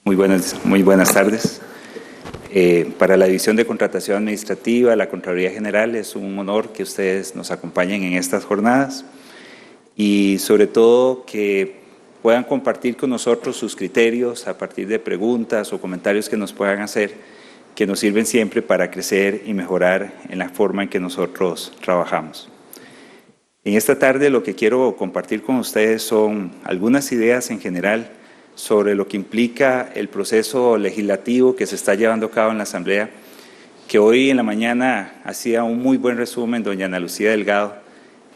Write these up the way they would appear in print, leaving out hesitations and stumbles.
Muy buenas tardes. Para la División de Contratación Administrativa, la Contraloría General, es un honor que ustedes nos acompañen en estas jornadas y sobre todo que puedan compartir con nosotros sus criterios a partir de preguntas o comentarios que nos puedan hacer, que nos sirven siempre para crecer y mejorar en la forma en que nosotros trabajamos. En esta tarde lo que quiero compartir con ustedes son algunas ideas en general sobre lo que implica el proceso legislativo que se está llevando a cabo en la Asamblea, que hoy en la mañana hacía un muy buen resumen doña Ana Lucía Delgado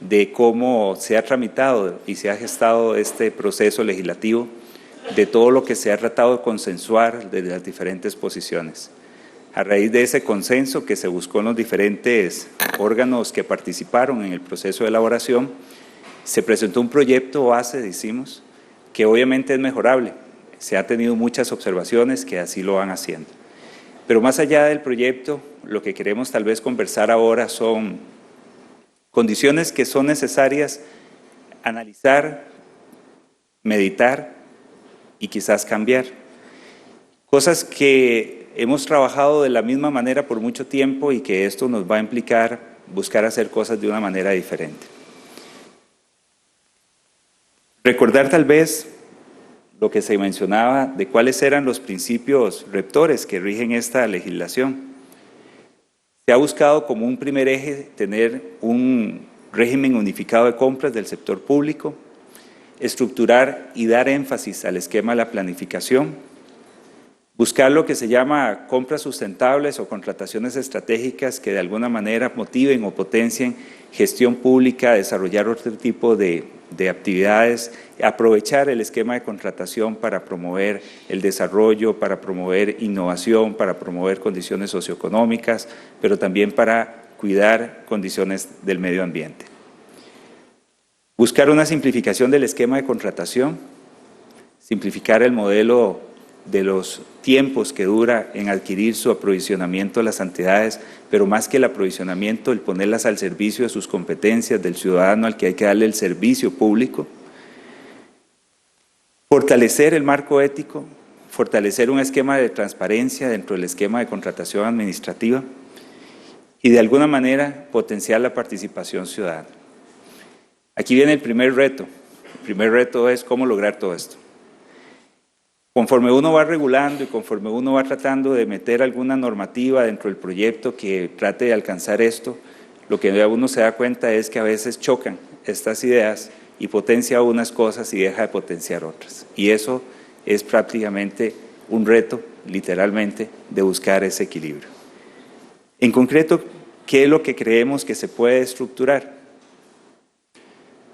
de cómo se ha tramitado y se ha gestado este proceso legislativo, de todo lo que se ha tratado de consensuar desde las diferentes posiciones. A raíz de ese consenso que se buscó en los diferentes órganos que participaron en el proceso de elaboración, se presentó un proyecto base, decimos, que obviamente es mejorable. Se han tenido muchas observaciones que así lo van haciendo. Pero más allá del proyecto, lo que queremos tal vez conversar ahora son condiciones que son necesarias analizar, meditar y quizás cambiar. Cosas que hemos trabajado de la misma manera por mucho tiempo y que esto nos va a implicar buscar hacer cosas de una manera diferente. Recordar tal vez lo que se mencionaba de cuáles eran los principios rectores que rigen esta legislación. Se ha buscado como un primer eje tener un régimen unificado de compras del sector público, estructurar y dar énfasis al esquema de la planificación, buscar lo que se llama compras sustentables o contrataciones estratégicas que de alguna manera motiven o potencien gestión pública, desarrollar otro tipo de actividades, aprovechar el esquema de contratación para promover el desarrollo, para promover innovación, para promover condiciones socioeconómicas, pero también para cuidar condiciones del medio ambiente. Buscar una simplificación del esquema de contratación, simplificar el modelo de los tiempos que dura en adquirir su aprovisionamiento a las entidades, pero más que el aprovisionamiento, el ponerlas al servicio de sus competencias, del ciudadano al que hay que darle el servicio público. Fortalecer el marco ético, fortalecer un esquema de transparencia dentro del esquema de contratación administrativa y de alguna manera potenciar la participación ciudadana. Aquí viene el primer reto. El primer reto es cómo lograr todo esto. Conforme uno va regulando y conforme uno va tratando de meter alguna normativa dentro del proyecto que trate de alcanzar esto, lo que uno se da cuenta es que a veces chocan estas ideas y potencia unas cosas y deja de potenciar otras. Y eso es prácticamente un reto, literalmente, de buscar ese equilibrio. En concreto, ¿qué es lo que creemos que se puede estructurar?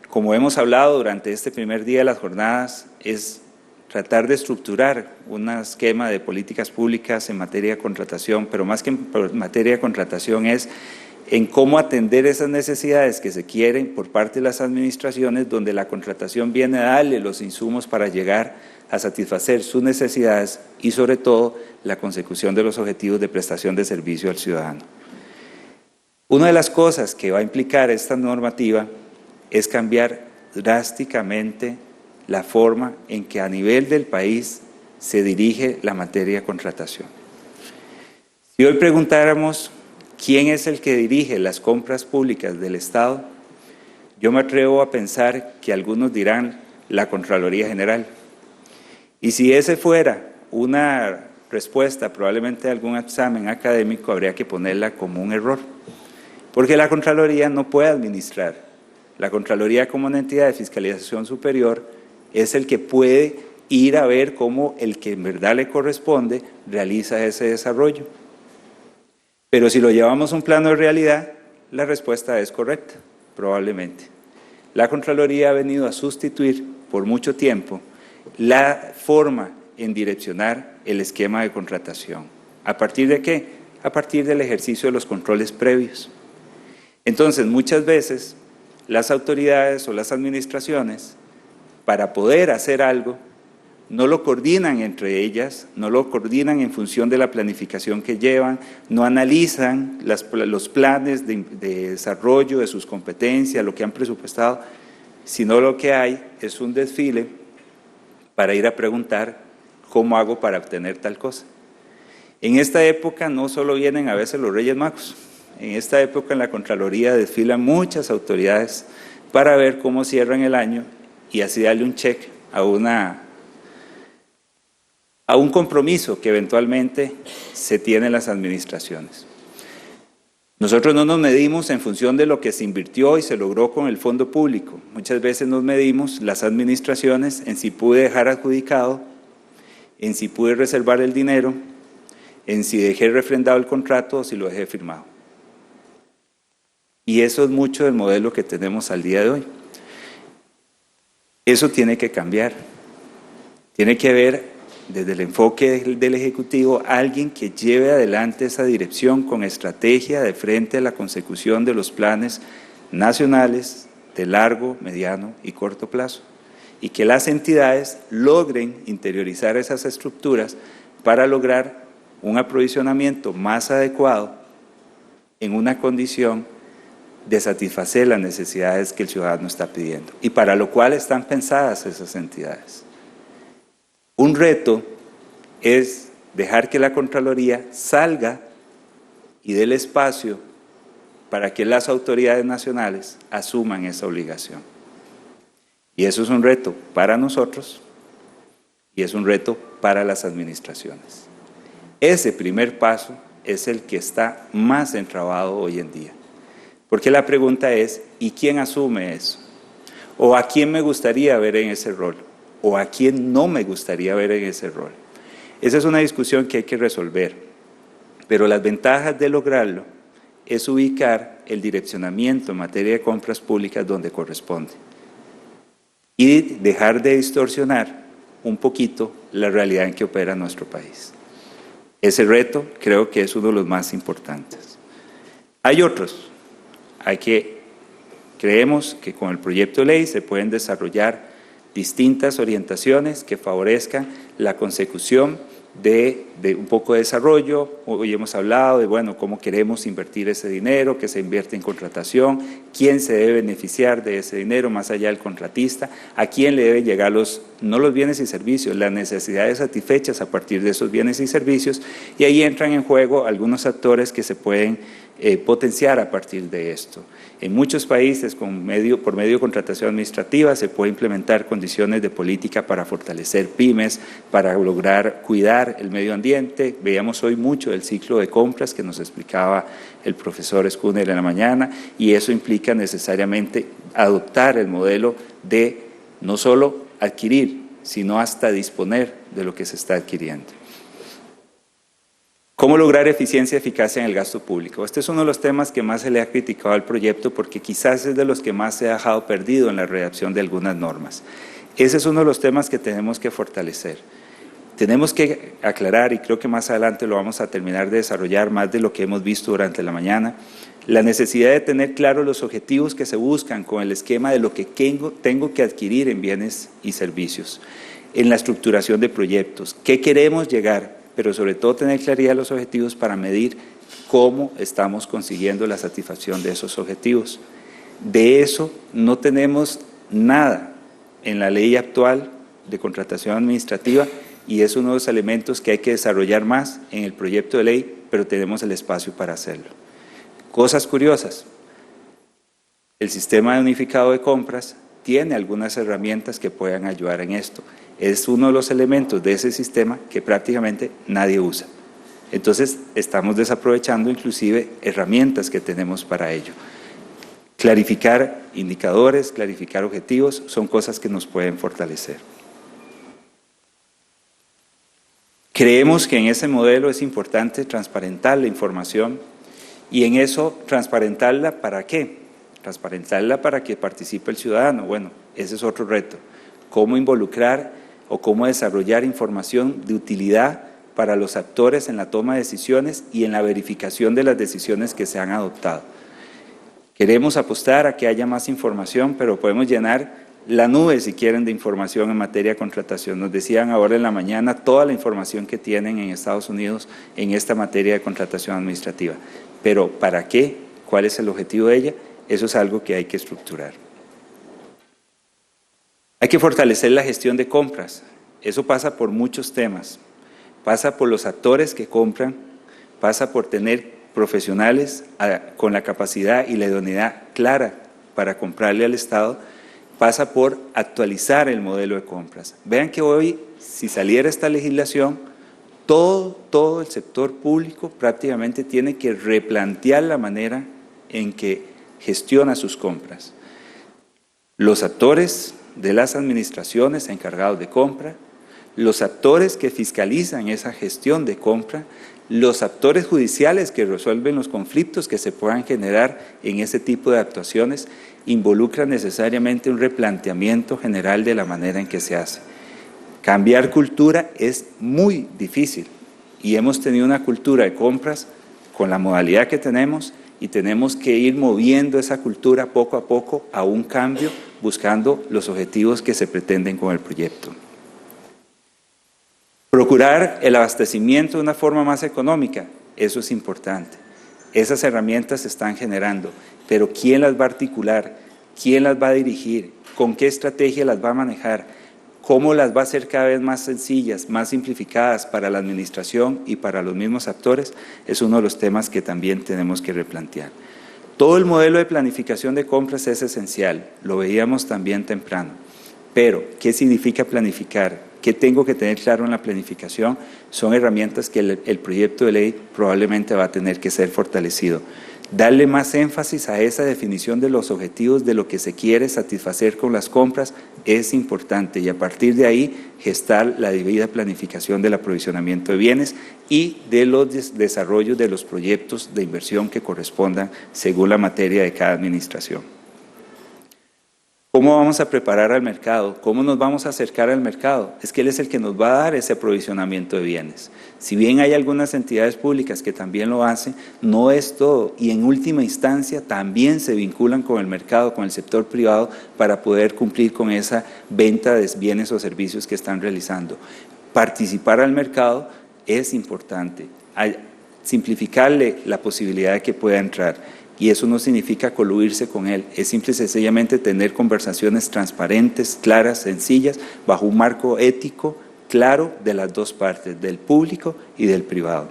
Como hemos hablado durante este primer día de las jornadas, es tratar de estructurar un esquema de políticas públicas en materia de contratación, pero más que en materia de contratación es en cómo atender esas necesidades que se quieren por parte de las administraciones, donde la contratación viene a darle los insumos para llegar a satisfacer sus necesidades y sobre todo la consecución de los objetivos de prestación de servicio al ciudadano. Una de las cosas que va a implicar esta normativa es cambiar drásticamente la forma en que a nivel del país se dirige la materia de contratación. Si hoy preguntáramos quién es el que dirige las compras públicas del Estado, yo me atrevo a pensar que algunos dirán la Contraloría General. Y si ese fuera una respuesta probablemente de algún examen académico, habría que ponerla como un error, porque la Contraloría no puede administrar. La Contraloría como una entidad de fiscalización superior es el que puede ir a ver cómo el que en verdad le corresponde realiza ese desarrollo. Pero si lo llevamos a un plano de realidad, la respuesta es correcta, probablemente. La Contraloría ha venido a sustituir por mucho tiempo la forma en direccionar el esquema de contratación. ¿A partir de qué? A partir del ejercicio de los controles previos. Entonces, muchas veces, las autoridades o las administraciones, para poder hacer algo, no lo coordinan entre ellas, no lo coordinan en función de la planificación que llevan, no analizan los planes de desarrollo de sus competencias, lo que han presupuestado, sino lo que hay es un desfile para ir a preguntar ¿cómo hago para obtener tal cosa? En esta época no solo vienen a veces los Reyes Magos, en esta época en la Contraloría desfilan muchas autoridades para ver cómo cierran el año y así darle un check a un compromiso que eventualmente se tiene en las administraciones. Nosotros no nos medimos en función de lo que se invirtió y se logró con el fondo público. Muchas veces nos medimos las administraciones en si pude dejar adjudicado, en si pude reservar el dinero, en si dejé refrendado el contrato o si lo dejé firmado. Y eso es mucho del modelo que tenemos al día de hoy. Eso tiene que cambiar. Tiene que haber, desde el enfoque del Ejecutivo, alguien que lleve adelante esa dirección con estrategia de frente a la consecución de los planes nacionales de largo, mediano y corto plazo, y que las entidades logren interiorizar esas estructuras para lograr un aprovisionamiento más adecuado en una condición de satisfacer las necesidades que el ciudadano está pidiendo, y para lo cual están pensadas esas entidades. Un reto es dejar que la Contraloría salga y dé el espacio para que las autoridades nacionales asuman esa obligación. Y eso es un reto para nosotros y es un reto para las administraciones. Ese primer paso es el que está más entrabado hoy en día. Porque la pregunta es, ¿y quién asume eso? ¿O a quién me gustaría ver en ese rol? ¿O a quién no me gustaría ver en ese rol? Esa es una discusión que hay que resolver, pero las ventajas de lograrlo es ubicar el direccionamiento en materia de compras públicas donde corresponde y dejar de distorsionar un poquito la realidad en que opera nuestro país. Ese reto creo que es uno de los más importantes. Hay otros. Creemos que con el proyecto de ley se pueden desarrollar distintas orientaciones que favorezcan la consecución de un poco de desarrollo. Hoy hemos hablado de, bueno, cómo queremos invertir ese dinero, que se invierte en contratación, quién se debe beneficiar de ese dinero más allá del contratista, a quién le deben llegar no los bienes y servicios, las necesidades satisfechas a partir de esos bienes y servicios, y ahí entran en juego algunos actores que se pueden potenciar a partir de esto. En muchos países, por medio de contratación administrativa, se puede implementar condiciones de política para fortalecer pymes, para lograr cuidar el medio ambiente. Veíamos hoy mucho del ciclo de compras que nos explicaba el profesor Schooner en la mañana, y eso implica necesariamente adoptar el modelo de no solo adquirir, sino hasta disponer de lo que se está adquiriendo. ¿Cómo lograr eficiencia y eficacia en el gasto público? Este es uno de los temas que más se le ha criticado al proyecto porque quizás es de los que más se ha dejado perdido en la redacción de algunas normas. Ese es uno de los temas que tenemos que fortalecer. Tenemos que aclarar, y creo que más adelante lo vamos a terminar de desarrollar más de lo que hemos visto durante la mañana, la necesidad de tener claros los objetivos que se buscan con el esquema de lo que tengo que adquirir en bienes y servicios, en la estructuración de proyectos, qué queremos llegar, pero sobre todo tener claridad de los objetivos para medir cómo estamos consiguiendo la satisfacción de esos objetivos. De eso no tenemos nada en la ley actual de contratación administrativa y es uno de los elementos que hay que desarrollar más en el proyecto de ley, pero tenemos el espacio para hacerlo. Cosas curiosas, el sistema unificado de compras tiene algunas herramientas que puedan ayudar en esto. Es uno de los elementos de ese sistema que prácticamente nadie usa. Entonces, estamos desaprovechando inclusive herramientas que tenemos para ello. Clarificar indicadores, clarificar objetivos, son cosas que nos pueden fortalecer. Creemos que en ese modelo es importante transparentar la información y en eso transparentarla ¿para qué? Transparentarla para que participe el ciudadano. Bueno, ese es otro reto. ¿Cómo involucrar o cómo desarrollar información de utilidad para los actores en la toma de decisiones y en la verificación de las decisiones que se han adoptado? Queremos apostar a que haya más información, pero podemos llenar la nube, si quieren, de información en materia de contratación. Nos decían ahora en la mañana toda la información que tienen en Estados Unidos en esta materia de contratación administrativa. Pero ¿para qué? ¿Cuál es el objetivo de ella? Eso es algo que hay que estructurar. Hay que fortalecer la gestión de compras. Eso pasa por muchos temas. Pasa por los actores que compran, pasa por tener profesionales con la capacidad y la idoneidad clara para comprarle al Estado, pasa por actualizar el modelo de compras. Vean que hoy, si saliera esta legislación, todo el sector público prácticamente tiene que replantear la manera en que gestiona sus compras. Los actores de las administraciones encargados de compra, los actores que fiscalizan esa gestión de compra, los actores judiciales que resuelven los conflictos que se puedan generar en ese tipo de actuaciones, involucran necesariamente un replanteamiento general de la manera en que se hace. Cambiar cultura es muy difícil y hemos tenido una cultura de compras con la modalidad que tenemos y tenemos que ir moviendo esa cultura poco a poco a un cambio, buscando los objetivos que se pretenden con el proyecto. Procurar el abastecimiento de una forma más económica, eso es importante. Esas herramientas se están generando, pero ¿quién las va a articular? ¿Quién las va a dirigir? ¿Con qué estrategia las va a manejar? ¿Cómo las va a hacer cada vez más sencillas, más simplificadas para la administración y para los mismos actores? Es uno de los temas que también tenemos que replantear. Todo el modelo de planificación de compras es esencial, lo veíamos también temprano. Pero, ¿qué significa planificar? ¿Qué tengo que tener claro en la planificación? Son herramientas que el proyecto de ley probablemente va a tener que ser fortalecido. Darle más énfasis a esa definición de los objetivos de lo que se quiere satisfacer con las compras es importante y a partir de ahí gestar la debida planificación del aprovisionamiento de bienes y de los desarrollos de los proyectos de inversión que correspondan según la materia de cada administración. ¿Cómo vamos a preparar al mercado? ¿Cómo nos vamos a acercar al mercado? Es que él es el que nos va a dar ese aprovisionamiento de bienes. Si bien hay algunas entidades públicas que también lo hacen, no es todo. Y en última instancia también se vinculan con el mercado, con el sector privado, para poder cumplir con esa venta de bienes o servicios que están realizando. Participar al mercado es importante. Simplificarle la posibilidad de que pueda entrar. Y eso no significa coludirse con él, es simple y sencillamente tener conversaciones transparentes, claras, sencillas, bajo un marco ético claro de las dos partes, del público y del privado.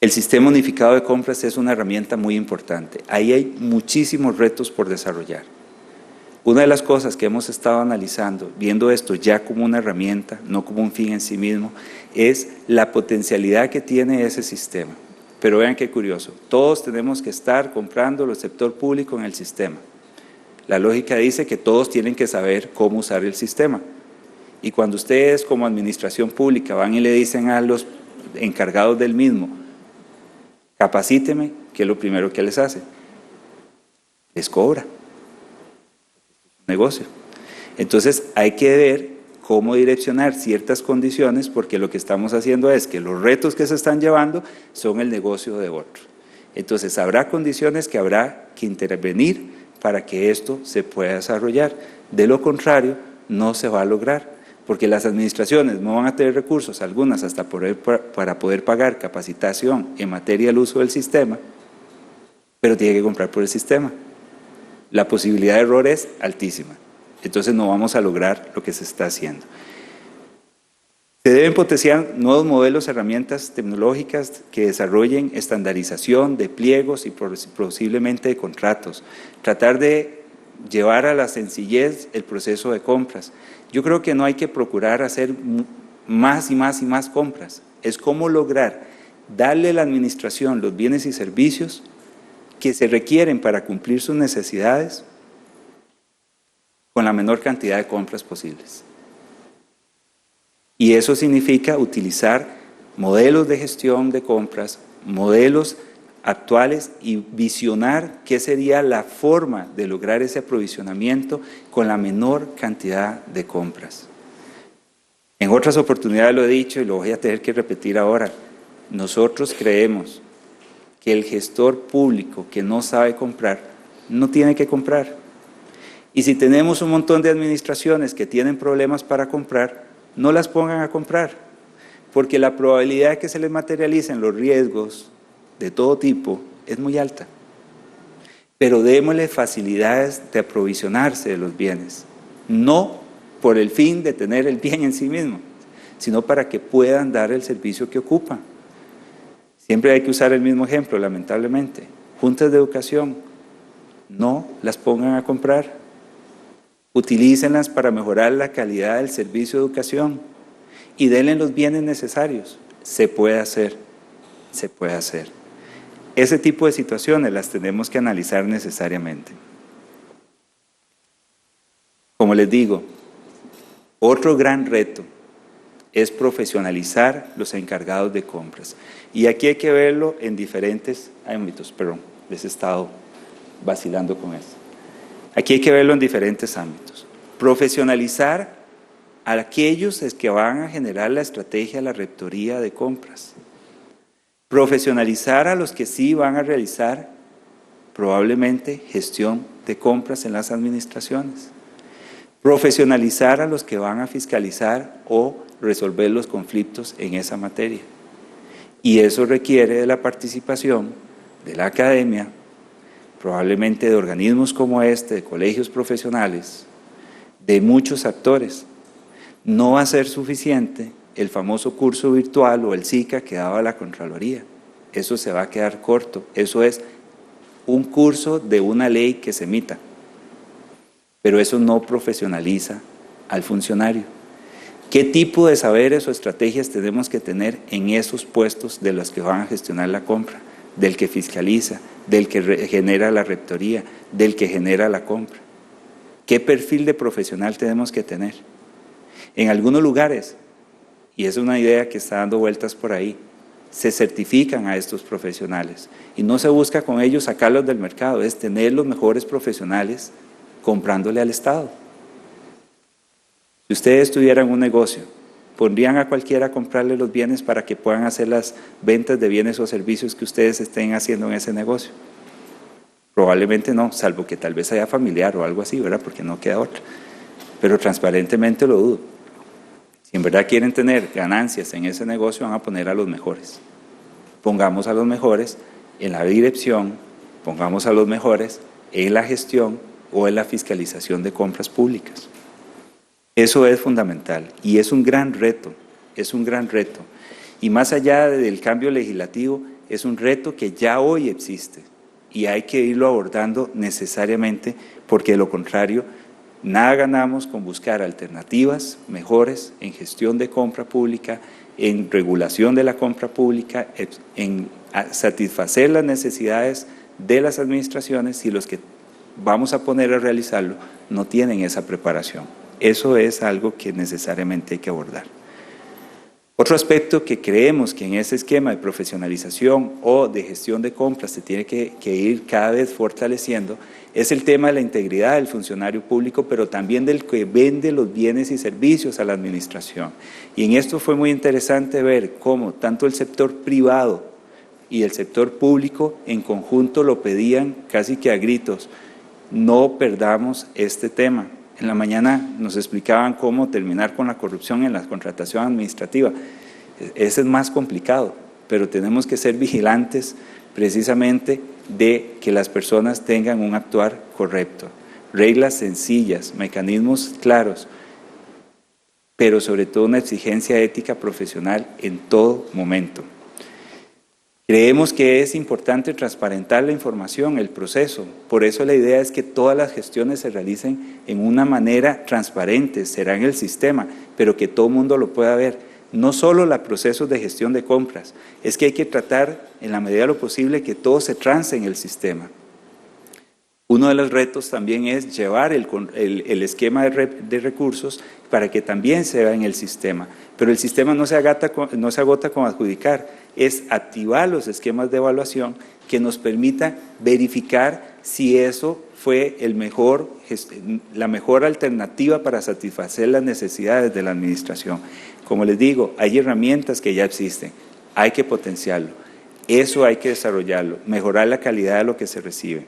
El sistema unificado de compras es una herramienta muy importante. Ahí hay muchísimos retos por desarrollar. Una de las cosas que hemos estado analizando, viendo esto ya como una herramienta, no como un fin en sí mismo, es la potencialidad que tiene ese sistema. Pero vean qué curioso, todos tenemos que estar comprando el sector público en el sistema. La lógica dice que todos tienen que saber cómo usar el sistema. Y cuando ustedes como administración pública van y le dicen a los encargados del mismo, capacíteme, ¿qué es lo primero que les hace? Les cobra. Negocio. Entonces hay que ver cómo direccionar ciertas condiciones, porque lo que estamos haciendo es que los retos que se están llevando son el negocio de otros. Entonces habrá condiciones que habrá que intervenir para que esto se pueda desarrollar. De lo contrario, no se va a lograr, porque las administraciones no van a tener recursos, algunas hasta para poder pagar capacitación en materia del uso del sistema, pero tiene que comprar por el sistema. La posibilidad de error es altísima. Entonces no vamos a lograr lo que se está haciendo. Se deben potenciar nuevos modelos, herramientas tecnológicas que desarrollen estandarización de pliegos y posiblemente de contratos. Tratar de llevar a la sencillez el proceso de compras. Yo creo que no hay que procurar hacer más y más y más compras. Es cómo lograr darle a la administración los bienes y servicios que se requieren para cumplir sus necesidades con la menor cantidad de compras posibles. Y eso significa utilizar modelos de gestión de compras, modelos actuales y visionar qué sería la forma de lograr ese aprovisionamiento con la menor cantidad de compras. En otras oportunidades lo he dicho y lo voy a tener que repetir ahora. Nosotros creemos que el gestor público que no sabe comprar, no tiene que comprar. Y si tenemos un montón de administraciones que tienen problemas para comprar, no las pongan a comprar, porque la probabilidad de que se les materialicen los riesgos de todo tipo es muy alta. Pero démosle facilidades de aprovisionarse de los bienes, no por el fin de tener el bien en sí mismo, sino para que puedan dar el servicio que ocupan. Siempre hay que usar el mismo ejemplo, lamentablemente. Juntas de educación, no las pongan a comprar. Utilícenlas para mejorar la calidad del servicio de educación y denle los bienes necesarios. Se puede hacer, se puede hacer. Ese tipo de situaciones las tenemos que analizar necesariamente. Como les digo, otro gran reto es profesionalizar los encargados de compras. Y aquí hay que verlo en diferentes ámbitos. Perdón, les he estado vacilando con esto. Aquí hay que verlo en diferentes ámbitos. Profesionalizar a aquellos que van a generar la estrategia de la rectoría de compras. Profesionalizar a los que sí van a realizar probablemente gestión de compras en las administraciones. Profesionalizar a los que van a fiscalizar o resolver los conflictos en esa materia. Y eso requiere de la participación de la academia, probablemente de organismos como este, de colegios profesionales, de muchos actores. No va a ser suficiente el famoso curso virtual o el SICA que daba la Contraloría. Eso se va a quedar corto. Eso es un curso de una ley que se emita. Pero eso no profesionaliza al funcionario. ¿Qué tipo de saberes o estrategias tenemos que tener en esos puestos de los que van a gestionar la compra? Del que fiscaliza, del que genera la rectoría, del que genera la compra. ¿Qué perfil de profesional tenemos que tener? En algunos lugares, y es una idea que está dando vueltas por ahí, se certifican a estos profesionales y no se busca con ellos sacarlos del mercado, es tener los mejores profesionales comprándole al Estado. Si ustedes tuvieran un negocio, ¿pondrían a cualquiera a comprarle los bienes para que puedan hacer las ventas de bienes o servicios que ustedes estén haciendo en ese negocio? Probablemente no, salvo que tal vez haya familiar o algo así, ¿verdad? Porque no queda otra. Pero transparentemente lo dudo. Si en verdad quieren tener ganancias en ese negocio, van a poner a los mejores. Pongamos a los mejores en la dirección, pongamos a los mejores en la gestión o en la fiscalización de compras públicas. Eso es fundamental y es un gran reto, es un gran reto. Y más allá del cambio legislativo, es un reto que ya hoy existe y hay que irlo abordando necesariamente porque de lo contrario, nada ganamos con buscar alternativas mejores en gestión de compra pública, en regulación de la compra pública, en satisfacer las necesidades de las administraciones si los que vamos a poner a realizarlo no tienen esa preparación. Eso es algo que necesariamente hay que abordar. Otro aspecto que creemos que en ese esquema de profesionalización o de gestión de compras se tiene que ir cada vez fortaleciendo es el tema de la integridad del funcionario público, pero también del que vende los bienes y servicios a la administración. Y en esto fue muy interesante ver cómo tanto el sector privado y el sector público en conjunto lo pedían casi que a gritos. No perdamos este tema. En la mañana nos explicaban cómo terminar con la corrupción en la contratación administrativa. Ese es más complicado, pero tenemos que ser vigilantes precisamente de que las personas tengan un actuar correcto. Reglas sencillas, mecanismos claros, pero sobre todo una exigencia ética profesional en todo momento. Creemos que es importante transparentar la información, el proceso. Por eso la idea es que todas las gestiones se realicen en una manera transparente, será en el sistema, pero que todo el mundo lo pueda ver. No solo los procesos de gestión de compras, es que hay que tratar en la medida de lo posible que todo se trance en el sistema. Uno de los retos también es llevar el esquema de recursos para que también se vea en el sistema. Pero el sistema no se agota con adjudicar, es activar los esquemas de evaluación que nos permita verificar si eso fue la mejor alternativa para satisfacer las necesidades de la administración. Como les digo, hay herramientas que ya existen, hay que potenciarlo, eso hay que desarrollarlo, mejorar la calidad de lo que se recibe.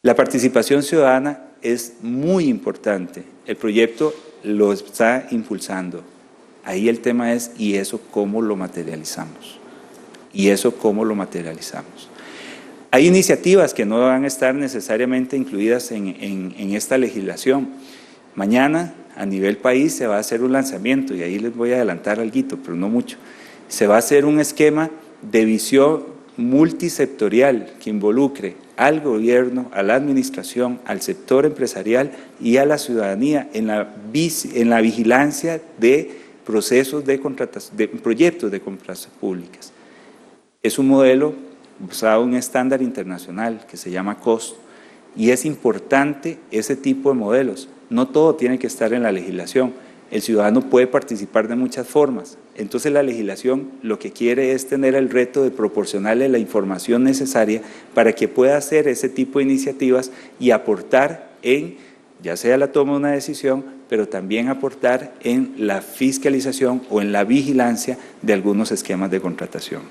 La participación ciudadana es muy importante, el proyecto lo está impulsando. Ahí el tema es, ¿y eso cómo lo materializamos? ¿Y eso cómo lo materializamos? Hay iniciativas que no van a estar necesariamente incluidas en esta legislación, Mañana, a nivel país, se va a hacer un lanzamiento, y ahí les voy a adelantar algo, pero no mucho. Se va a hacer un esquema de visión multisectorial que involucre al gobierno, a la administración, al sector empresarial y a la ciudadanía en la vigilancia de procesos de contratación, de proyectos de compras públicas. Es un modelo basado en un estándar internacional que se llama COST, y es importante ese tipo de modelos. No todo tiene que estar en la legislación. El ciudadano puede participar de muchas formas. Entonces la legislación lo que quiere es tener el reto de proporcionarle la información necesaria para que pueda hacer ese tipo de iniciativas y aportar en, ya sea la toma de una decisión, pero también aportar en la fiscalización o en la vigilancia de algunos esquemas de contratación.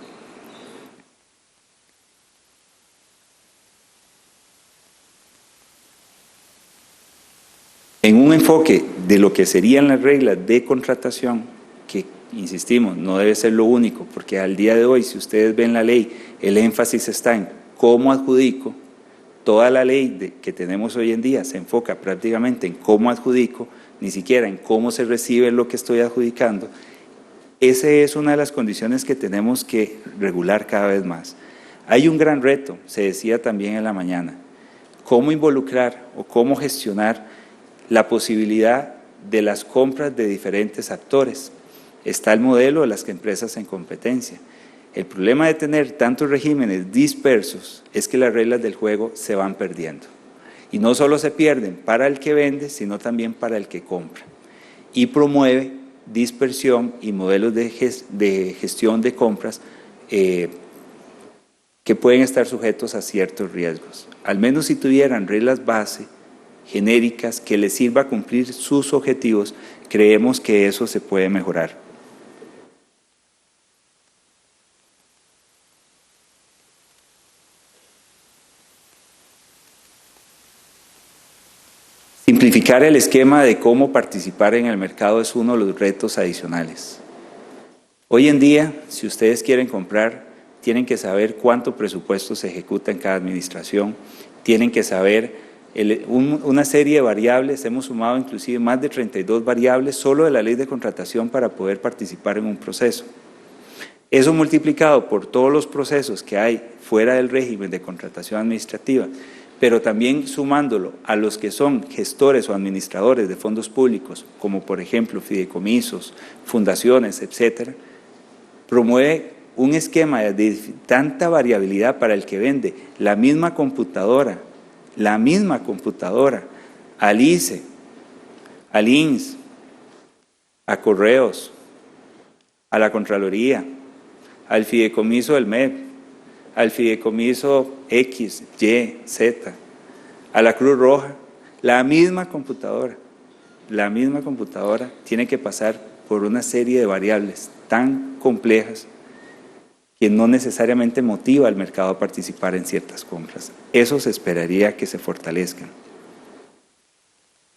En un enfoque de lo que serían las reglas de contratación, que insistimos, no debe ser lo único, porque al día de hoy, si ustedes ven la ley, el énfasis está en cómo adjudico. Toda la ley que tenemos hoy en día se enfoca prácticamente en cómo adjudico, ni siquiera en cómo se recibe lo que estoy adjudicando. Esa es una de las condiciones que tenemos que regular cada vez más. Hay un gran reto, se decía también en la mañana, cómo involucrar o cómo gestionar la posibilidad de las compras de diferentes actores. Está el modelo de las empresas en competencia. El problema de tener tantos regímenes dispersos es que las reglas del juego se van perdiendo. Y no solo se pierden para el que vende, sino también para el que compra. Y promueve dispersión y modelos de gestión de compras que pueden estar sujetos a ciertos riesgos. Al menos si tuvieran reglas base genéricas que les sirva a cumplir sus objetivos, creemos que eso se puede mejorar. Simplificar el esquema de cómo participar en el mercado es uno de los retos adicionales. Hoy en día, si ustedes quieren comprar, tienen que saber cuánto presupuesto se ejecuta en cada administración, tienen que saber una serie de variables. Hemos sumado inclusive más de 32 variables solo de la ley de contratación para poder participar en un proceso. Eso multiplicado por todos los procesos que hay fuera del régimen de contratación administrativa, pero también sumándolo a los que son gestores o administradores de fondos públicos, como por ejemplo fideicomisos, fundaciones, etcétera, promueve un esquema de tanta variabilidad para el que vende. La misma computadora, al ICE, al INS, a Correos, a la Contraloría, al fideicomiso del MEP, al fideicomiso X, Y, Z, a la Cruz Roja, la misma computadora tiene que pasar por una serie de variables tan complejas que no necesariamente motiva al mercado a participar en ciertas compras. Eso se esperaría que se fortalezcan.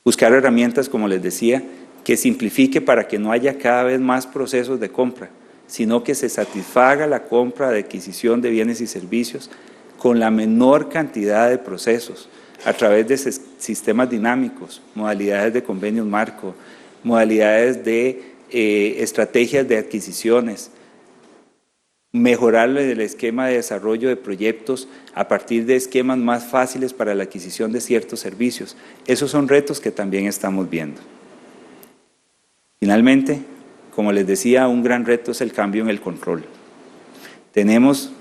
Buscar herramientas, como les decía, que simplifique para que no haya cada vez más procesos de compra, sino que se satisfaga la compra de adquisición de bienes y servicios con la menor cantidad de procesos, a través de sistemas dinámicos, modalidades de convenios marco, modalidades de estrategias de adquisiciones, mejorar el esquema de desarrollo de proyectos a partir de esquemas más fáciles para la adquisición de ciertos servicios. Esos son retos que también estamos viendo. Finalmente, como les decía, un gran reto es el cambio en el control. Tenemos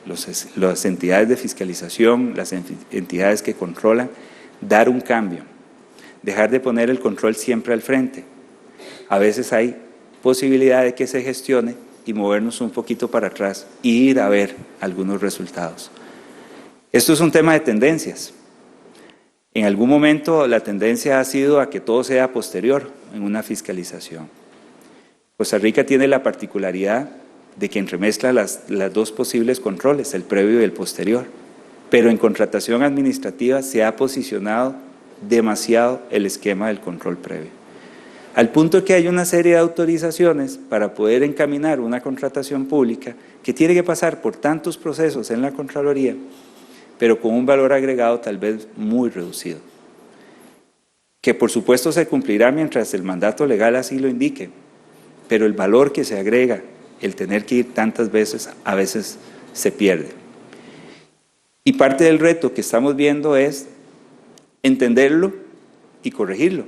las entidades de fiscalización, las entidades que controlan, dar un cambio, dejar de poner el control siempre al frente. A veces hay posibilidad de que se gestione y movernos un poquito para atrás e ir a ver algunos resultados. Esto es un tema de tendencias. En algún momento la tendencia ha sido a que todo sea posterior en una fiscalización. Costa Rica tiene la particularidad de que entremezcla las dos posibles controles, el previo y el posterior, pero en contratación administrativa se ha posicionado demasiado el esquema del control previo. Al punto que hay una serie de autorizaciones para poder encaminar una contratación pública que tiene que pasar por tantos procesos en la Contraloría, pero con un valor agregado tal vez muy reducido. que por supuesto se cumplirá mientras el mandato legal así lo indique, pero el valor que se agrega, el tener que ir tantas veces, a veces se pierde. Y parte del reto que estamos viendo es entenderlo y corregirlo,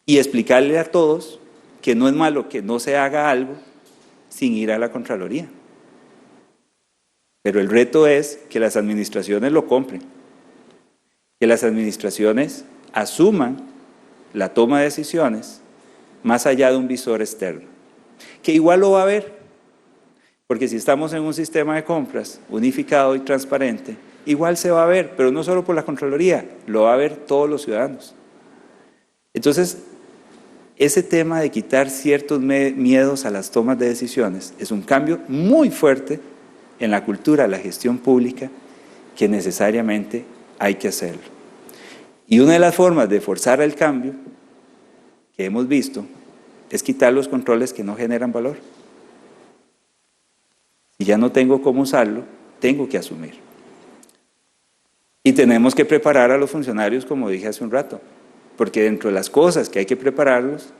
y explicarle a todos que no es malo que no se haga algo sin ir a la Contraloría. Pero el reto es que las administraciones lo compren, que las administraciones asuman la toma de decisiones más allá de un visor externo, que igual lo va a haber, porque si estamos en un sistema de compras unificado y transparente, igual se va a ver, pero no solo por la Contraloría, lo va a ver todos los ciudadanos. Entonces, ese tema de quitar ciertos miedos a las tomas de decisiones es un cambio muy fuerte en la cultura de la gestión pública que necesariamente hay que hacerlo. Y una de las formas de forzar el cambio que hemos visto es quitar los controles que no generan valor. Si ya no tengo cómo usarlo, tengo que asumir. Y tenemos que preparar a los funcionarios, como dije hace un rato, porque dentro de las cosas que hay que prepararlos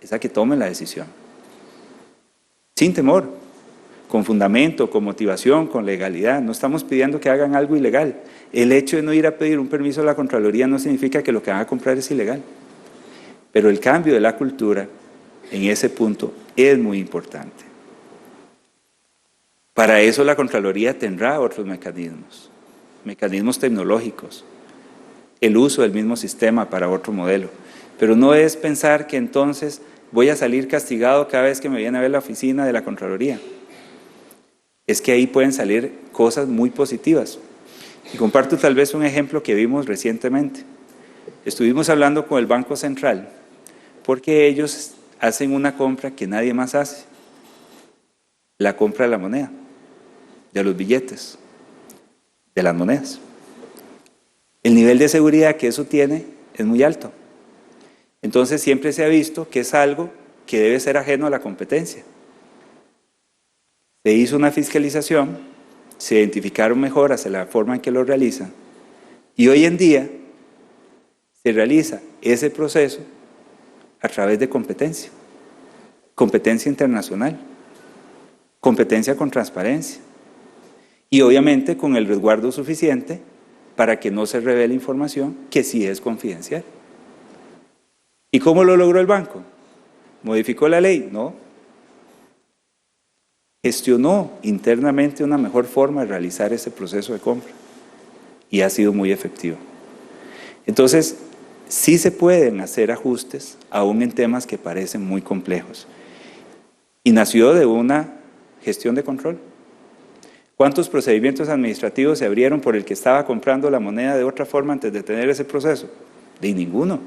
es a que tomen la decisión. Sin temor, con fundamento, con motivación, con legalidad. No estamos pidiendo que hagan algo ilegal. El hecho de no ir a pedir un permiso a la Contraloría no significa que lo que van a comprar es ilegal. Pero el cambio de la cultura en ese punto es muy importante. Para eso la Contraloría tendrá otros mecanismos tecnológicos, el uso del mismo sistema para otro modelo. Pero no es pensar que entonces voy a salir castigado cada vez que me viene a ver la oficina de la Contraloría. Es que ahí pueden salir cosas muy positivas. Y comparto tal vez un ejemplo que vimos recientemente. Estuvimos hablando con el Banco Central porque ellos hacen una compra que nadie más hace. La compra de la moneda, de los billetes, de las monedas. El nivel de seguridad que eso tiene es muy alto. Entonces siempre se ha visto que es algo que debe ser ajeno a la competencia. Se hizo una fiscalización, se identificaron mejoras en la forma en que lo realizan y hoy en día se realiza ese proceso a través de competencia internacional, competencia con transparencia y obviamente con el resguardo suficiente para que no se revele información que sí es confidencial. ¿Y cómo lo logró el banco? ¿Modificó la ley? No. Gestionó internamente una mejor forma de realizar ese proceso de compra y ha sido muy efectivo. Entonces, sí se pueden hacer ajustes aún en temas que parecen muy complejos y nació de una gestión de control. ¿Cuántos procedimientos administrativos se abrieron por el que estaba comprando la moneda de otra forma antes de tener ese proceso? De ninguno.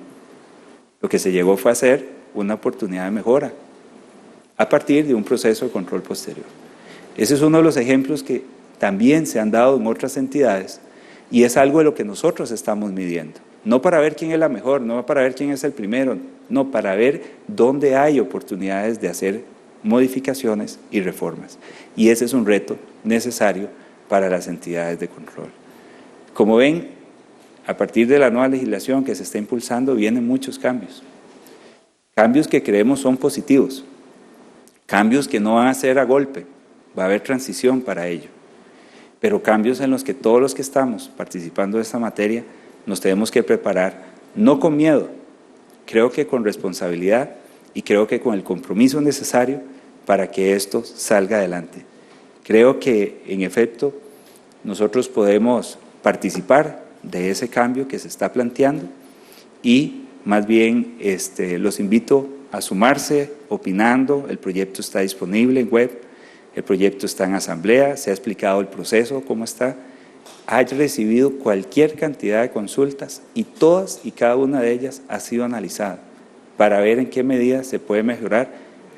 Lo que se llegó fue a hacer una oportunidad de mejora a partir de un proceso de control posterior. Ese es uno de los ejemplos que también se han dado en otras entidades y es algo de lo que nosotros estamos midiendo. No para ver quién es la mejor, no para ver quién es el primero, no, para ver dónde hay oportunidades de hacer modificaciones y reformas. Y ese es un reto necesario para las entidades de control. Como ven, a partir de la nueva legislación que se está impulsando vienen muchos cambios. Cambios que creemos son positivos. Cambios que no van a ser a golpe, va a haber transición para ello, pero cambios en los que todos los que estamos participando de esta materia nos tenemos que preparar, no con miedo, creo que con responsabilidad y creo que con el compromiso necesario para que esto salga adelante. Creo que, en efecto, nosotros podemos participar de ese cambio que se está planteando y más bien los invito a sumarse opinando. El proyecto está disponible en web, el proyecto está en asamblea, se ha explicado el proceso, cómo está. Ha recibido cualquier cantidad de consultas y todas y cada una de ellas ha sido analizada para ver en qué medida se puede mejorar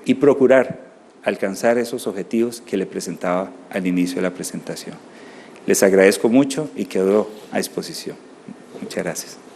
y procurar alcanzar esos objetivos que le presentaba al inicio de la presentación. Les agradezco mucho y quedo a disposición. Muchas gracias.